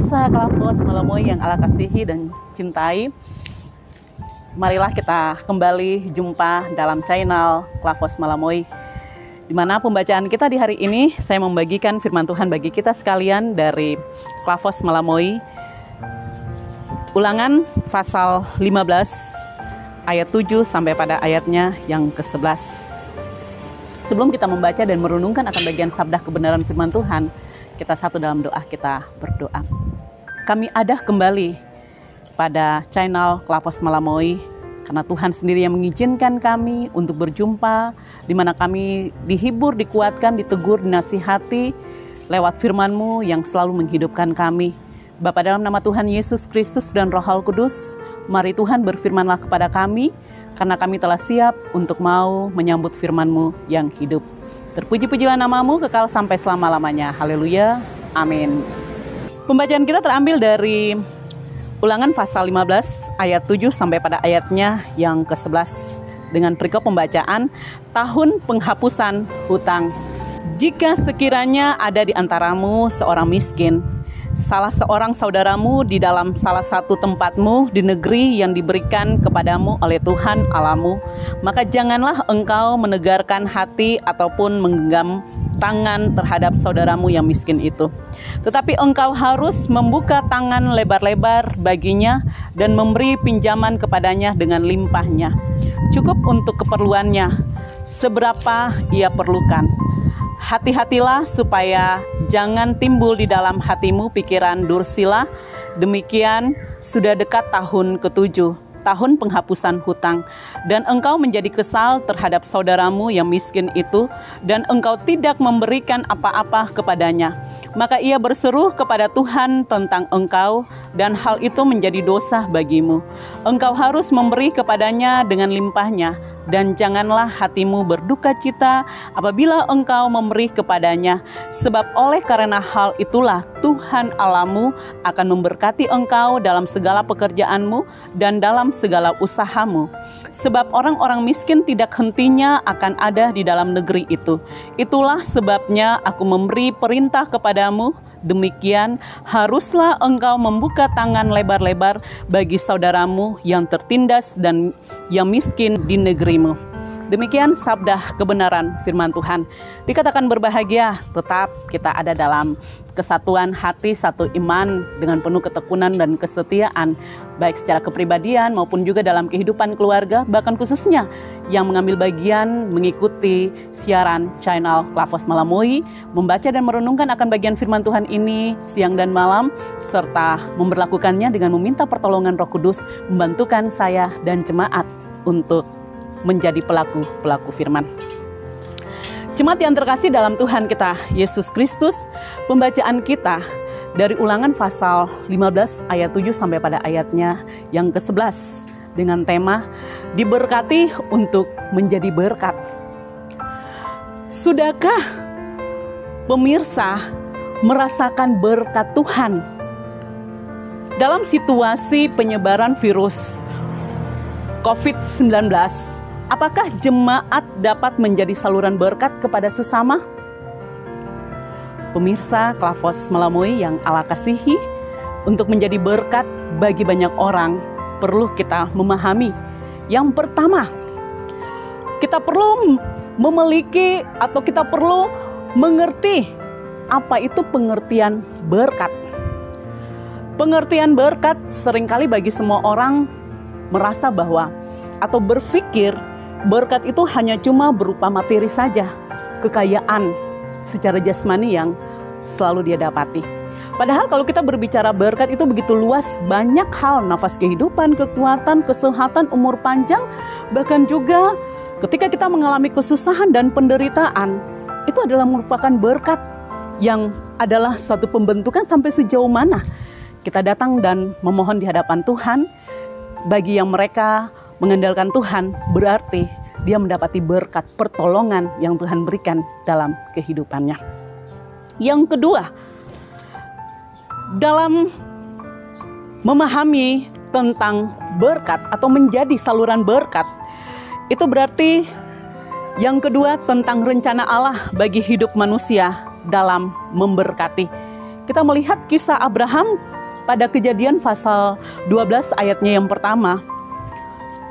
Pemirsa Klavos Malamoy yang Allah kasihi dan cintai, marilah kita kembali jumpa dalam channel Klavos Malamoy, di mana pembacaan kita di hari ini saya membagikan firman Tuhan bagi kita sekalian dari Klavos Malamoy, Ulangan pasal 15 ayat 7 sampai pada ayatnya yang ke-11. Sebelum kita membaca dan merenungkan akan bagian sabda kebenaran firman Tuhan, kita satu dalam doa, kita berdoa. Kami ada kembali pada channel Klavos Malamoy karena Tuhan sendiri yang mengizinkan kami untuk berjumpa, di mana kami dihibur, dikuatkan, ditegur, dinasihati lewat firman-Mu yang selalu menghidupkan kami. Bapa, dalam nama Tuhan Yesus Kristus dan Roh Kudus, mari Tuhan berfirmanlah kepada kami, karena kami telah siap untuk mau menyambut firman-Mu yang hidup. Terpuji-pujilah nama-Mu kekal sampai selama-lamanya. Haleluya. Amin. Pembacaan kita terambil dari Ulangan pasal 15 ayat 7 sampai pada ayatnya yang ke-11 dengan perikop pembacaan tahun penghapusan hutang. Jika sekiranya ada di antaramu seorang miskin, salah seorang saudaramu di dalam salah satu tempatmu di negeri yang diberikan kepadamu oleh Tuhan Allahmu, maka janganlah engkau menegarkan hati ataupun menggenggam tangan terhadap saudaramu yang miskin itu. Tetapi engkau harus membuka tangan lebar-lebar baginya dan memberi pinjaman kepadanya dengan limpahnya, cukup untuk keperluannya, seberapa ia perlukan. Hati-hatilah supaya jangan timbul di dalam hatimu pikiran dursila. Demikian sudah dekat tahun ke-7, tahun penghapusan hutang, dan engkau menjadi kesal terhadap saudaramu yang miskin itu, dan engkau tidak memberikan apa-apa kepadanya. Maka ia berseru kepada Tuhan tentang engkau, dan hal itu menjadi dosa bagimu. Engkau harus memberi kepadanya dengan limpahnya, dan janganlah hatimu berduka cita apabila engkau memberi kepadanya, sebab oleh karena hal itulah Tuhan Allahmu akan memberkati engkau dalam segala pekerjaanmu dan dalam segala usahamu. Sebab orang-orang miskin tidak hentinya akan ada di dalam negeri itu. Itulah sebabnya aku memberi perintah kepadamu, demikian haruslah engkau membuka tangan lebar-lebar bagi saudaramu yang tertindas dan yang miskin di negerimu. Demikian sabda kebenaran firman Tuhan. Dikatakan berbahagia, tetap kita ada dalam kesatuan hati, satu iman dengan penuh ketekunan dan kesetiaan, baik secara kepribadian maupun juga dalam kehidupan keluarga, bahkan khususnya yang mengambil bagian mengikuti siaran channel Klavos Malamoy, membaca dan merenungkan akan bagian firman Tuhan ini siang dan malam, serta memberlakukannya dengan meminta pertolongan Roh Kudus, membantukan saya dan jemaat untuk menjadi pelaku firman. Jemaat yang terkasih dalam Tuhan kita Yesus Kristus, pembacaan kita dari Ulangan pasal 15 ayat 7 sampai pada ayatnya yang ke-11 dengan tema diberkati untuk menjadi berkat. Sudahkah pemirsa merasakan berkat Tuhan dalam situasi penyebaran virus COVID-19? Apakah jemaat dapat menjadi saluran berkat kepada sesama? Pemirsa Klavos Malamoy yang Allah kasihi, untuk menjadi berkat bagi banyak orang perlu kita memahami. Yang pertama, kita perlu memiliki atau kita perlu mengerti apa itu pengertian berkat. Pengertian berkat seringkali bagi semua orang merasa bahwa atau berpikir berkat itu hanya cuma berupa materi saja, kekayaan secara jasmani yang selalu dia dapati. Padahal kalau kita berbicara berkat itu begitu luas, banyak hal, nafas kehidupan, kekuatan, kesehatan, umur panjang, bahkan juga ketika kita mengalami kesusahan dan penderitaan, itu adalah merupakan berkat yang adalah suatu pembentukan sampai sejauh mana kita datang dan memohon di hadapan Tuhan. Bagi yang mereka mengandalkan Tuhan, berarti dia mendapati berkat pertolongan yang Tuhan berikan dalam kehidupannya. Yang kedua, dalam memahami tentang berkat atau menjadi saluran berkat, itu berarti yang kedua tentang rencana Allah bagi hidup manusia dalam memberkati. Kita melihat kisah Abraham pada Kejadian pasal 12 ayatnya yang pertama,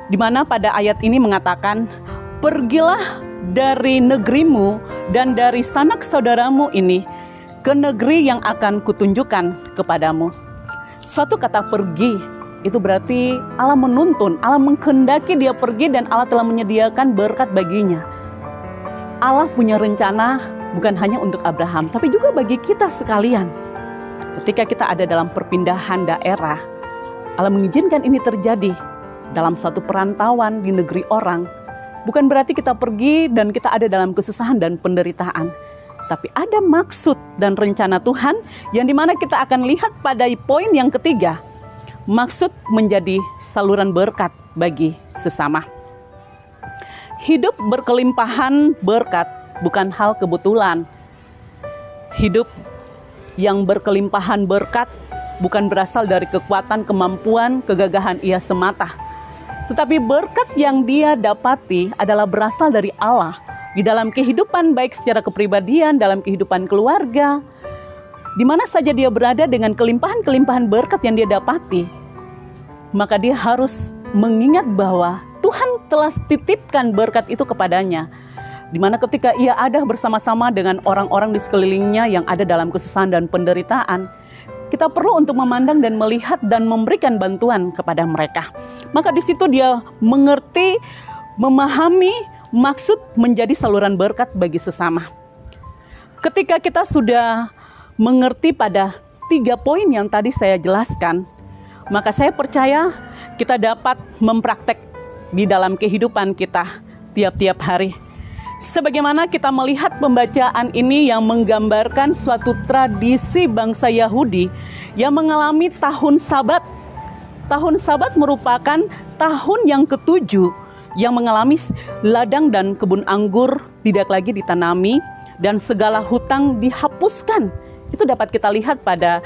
di mana pada ayat ini mengatakan, "Pergilah dari negerimu dan dari sanak saudaramu ini ke negeri yang akan kutunjukkan kepadamu." Suatu kata pergi itu berarti Allah menuntun, Allah menghendaki dia pergi, dan Allah telah menyediakan berkat baginya. Allah punya rencana bukan hanya untuk Abraham, tapi juga bagi kita sekalian. Ketika kita ada dalam perpindahan daerah, Allah mengizinkan ini terjadi dalam suatu perantauan di negeri orang. Bukan berarti kita pergi dan kita ada dalam kesusahan dan penderitaan, tapi ada maksud dan rencana Tuhan yang dimana kita akan lihat pada poin yang ketiga. Maksud menjadi saluran berkat bagi sesama. Hidup berkelimpahan berkat bukan hal kebetulan. Hidup yang berkelimpahan berkat bukan berasal dari kekuatan, kemampuan, kegagahan ia semata. Tetapi berkat yang dia dapati adalah berasal dari Allah di dalam kehidupan, baik secara kepribadian, dalam kehidupan keluarga. Di mana saja dia berada dengan kelimpahan-kelimpahan berkat yang dia dapati, maka dia harus mengingat bahwa Tuhan telah titipkan berkat itu kepadanya. Di mana ketika ia ada bersama-sama dengan orang-orang di sekelilingnya yang ada dalam kesusahan dan penderitaan, kita perlu untuk memandang dan melihat dan memberikan bantuan kepada mereka. Maka di situ dia mengerti, memahami maksud menjadi saluran berkat bagi sesama. Ketika kita sudah mengerti pada 3 poin yang tadi saya jelaskan, maka saya percaya kita dapat mempraktek di dalam kehidupan kita tiap-tiap hari. Sebagaimana kita melihat pembacaan ini yang menggambarkan suatu tradisi bangsa Yahudi yang mengalami tahun Sabat. Tahun Sabat merupakan tahun yang ke-7 yang mengalami ladang dan kebun anggur tidak lagi ditanami dan segala hutang dihapuskan. Itu dapat kita lihat pada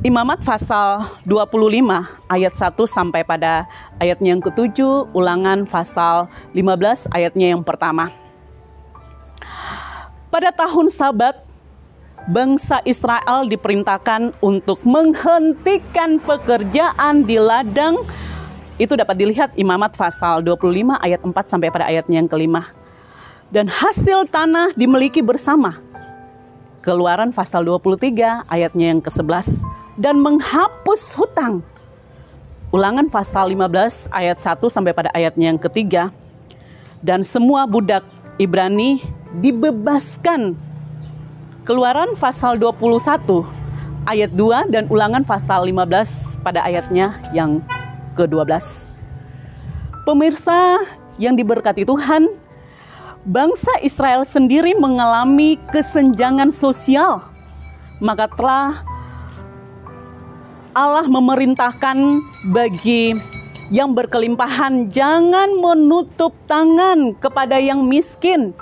Imamat pasal 25 ayat 1 sampai pada ayatnya yang ke-7, Ulangan pasal 15 ayatnya yang pertama. Pada tahun Sabat, bangsa Israel diperintahkan untuk menghentikan pekerjaan di ladang. Itu dapat dilihat Imamat pasal 25 ayat 4 sampai pada ayatnya yang ke-5. Dan hasil tanah dimiliki bersama. Keluaran pasal 23 ayatnya yang ke-11. Dan menghapus hutang. Ulangan pasal 15 ayat 1 sampai pada ayatnya yang ke-3. Dan semua budak Ibrani dibebaskan. Keluaran pasal 21 ayat 2 dan Ulangan pasal 15 pada ayatnya yang ke-12. Pemirsa yang diberkati Tuhan, bangsa Israel sendiri mengalami kesenjangan sosial. Maka telah Allah memerintahkan bagi yang berkelimpahan, jangan menutup tangan kepada yang miskin.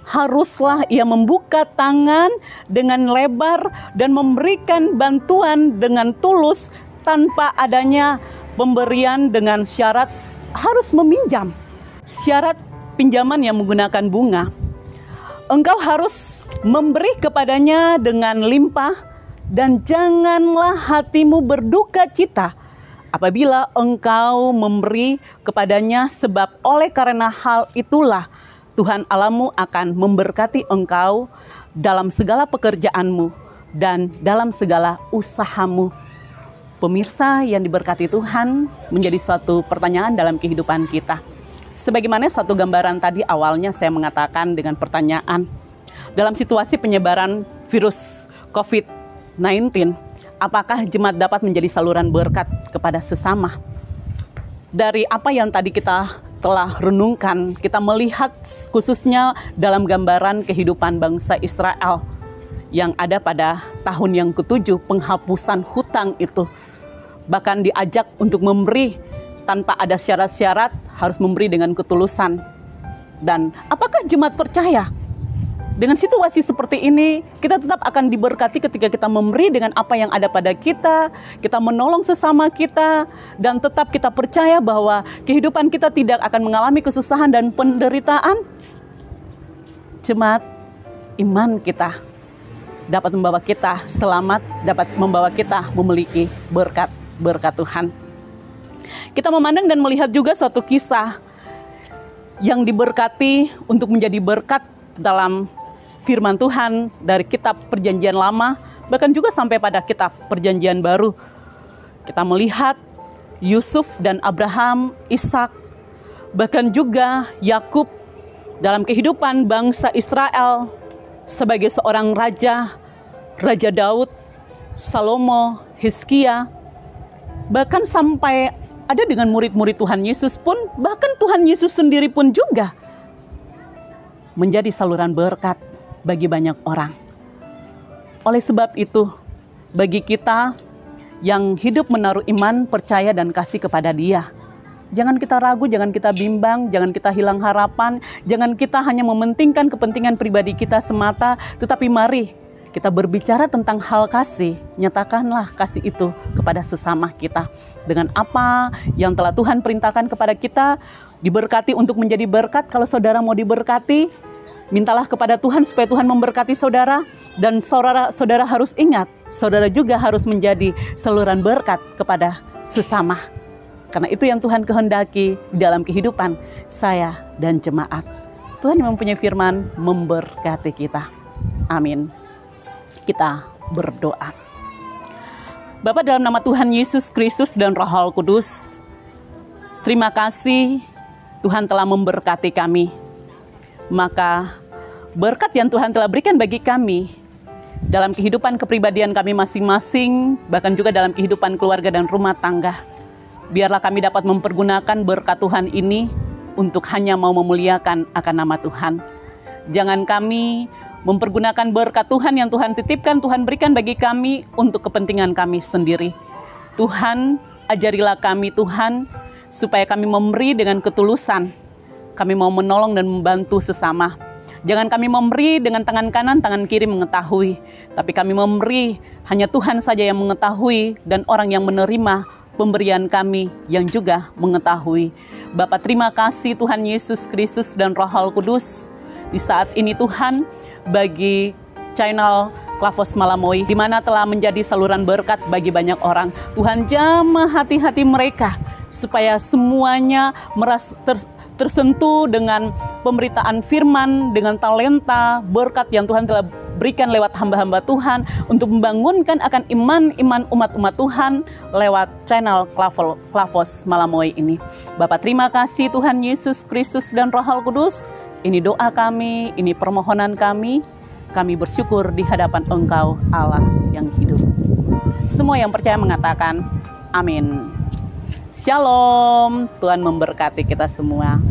Haruslah ia membuka tangan dengan lebar dan memberikan bantuan dengan tulus tanpa adanya pemberian dengan syarat harus meminjam. Syarat pinjaman yang menggunakan bunga. Engkau harus memberi kepadanya dengan limpah. Dan janganlah hatimu berduka cita apabila engkau memberi kepadanya, sebab oleh karena hal itulah Tuhan Allahmu akan memberkati engkau dalam segala pekerjaanmu dan dalam segala usahamu. Pemirsa yang diberkati Tuhan, menjadi suatu pertanyaan dalam kehidupan kita. Sebagaimana suatu gambaran tadi awalnya saya mengatakan dengan pertanyaan, dalam situasi penyebaran virus COVID-19, apakah jemaat dapat menjadi saluran berkat kepada sesama? Dari apa yang tadi kita telah renungkan, kita melihat khususnya dalam gambaran kehidupan bangsa Israel yang ada pada tahun yang ke-7, penghapusan hutang itu. Bahkan diajak untuk memberi tanpa ada syarat-syarat, harus memberi dengan ketulusan. Dan apakah jemaat percaya? Dengan situasi seperti ini, kita tetap akan diberkati ketika kita memberi dengan apa yang ada pada kita menolong sesama kita, dan tetap kita percaya bahwa kehidupan kita tidak akan mengalami kesusahan dan penderitaan. Jemaat, iman kita dapat membawa kita selamat, dapat membawa kita memiliki berkat Tuhan. Kita memandang dan melihat juga suatu kisah yang diberkati untuk menjadi berkat dalam firman Tuhan dari kitab Perjanjian Lama, bahkan juga sampai pada kitab Perjanjian Baru. Kita melihat Yusuf dan Abraham, Ishak, bahkan juga Yakub dalam kehidupan bangsa Israel sebagai seorang raja, Raja Daud, Salomo, Hizkia, bahkan sampai ada dengan murid-murid Tuhan Yesus pun, bahkan Tuhan Yesus sendiri pun juga menjadi saluran berkat bagi banyak orang. Oleh sebab itu, bagi kita yang hidup menaruh iman, percaya, dan kasih kepada Dia, jangan kita ragu, jangan kita bimbang, jangan kita hilang harapan, jangan kita hanya mementingkan kepentingan pribadi kita semata, tetapi mari kita berbicara tentang hal kasih. Nyatakanlah kasih itu kepada sesama kita. Dengan apa yang telah Tuhan perintahkan kepada kita, diberkati untuk menjadi berkat. Kalau saudara mau diberkati, mintalah kepada Tuhan supaya Tuhan memberkati saudara. Dan saudara harus ingat, saudara juga harus menjadi saluran berkat kepada sesama. Karena itu yang Tuhan kehendaki dalam kehidupan saya dan jemaat. Tuhan yang mempunyai firman memberkati kita. Amin. Kita berdoa. Bapa, dalam nama Tuhan Yesus Kristus dan Roh Kudus, terima kasih Tuhan telah memberkati kami. Maka berkat yang Tuhan telah berikan bagi kami dalam kehidupan kepribadian kami masing-masing, bahkan juga dalam kehidupan keluarga dan rumah tangga, biarlah kami dapat mempergunakan berkat Tuhan ini untuk hanya mau memuliakan akan nama Tuhan. Jangan kami mempergunakan berkat Tuhan yang Tuhan titipkan, Tuhan berikan bagi kami untuk kepentingan kami sendiri. Tuhan, ajarilah kami Tuhan, supaya kami memberi dengan ketulusan. Kami mau menolong dan membantu sesama. Jangan kami memberi dengan tangan kanan, tangan kiri mengetahui. Tapi kami memberi, hanya Tuhan saja yang mengetahui, dan orang yang menerima pemberian kami yang juga mengetahui. Bapa, terima kasih Tuhan Yesus Kristus dan Roh Kudus. Di saat ini Tuhan, bagi channel Klavos Malamoy, di mana telah menjadi saluran berkat bagi banyak orang, Tuhan jamah hati-hati mereka, supaya semuanya merasa tersentuh dengan pemberitaan firman, dengan talenta, berkat yang Tuhan telah berikan lewat hamba-hamba Tuhan, untuk membangunkan akan iman-iman umat-umat Tuhan lewat channel Klavos Malamoy ini. Bapak, terima kasih Tuhan Yesus Kristus dan Roh Kudus. Ini doa kami, ini permohonan kami. Kami bersyukur di hadapan Engkau, Allah yang hidup. Semua yang percaya mengatakan amin. Shalom, Tuhan memberkati kita semua.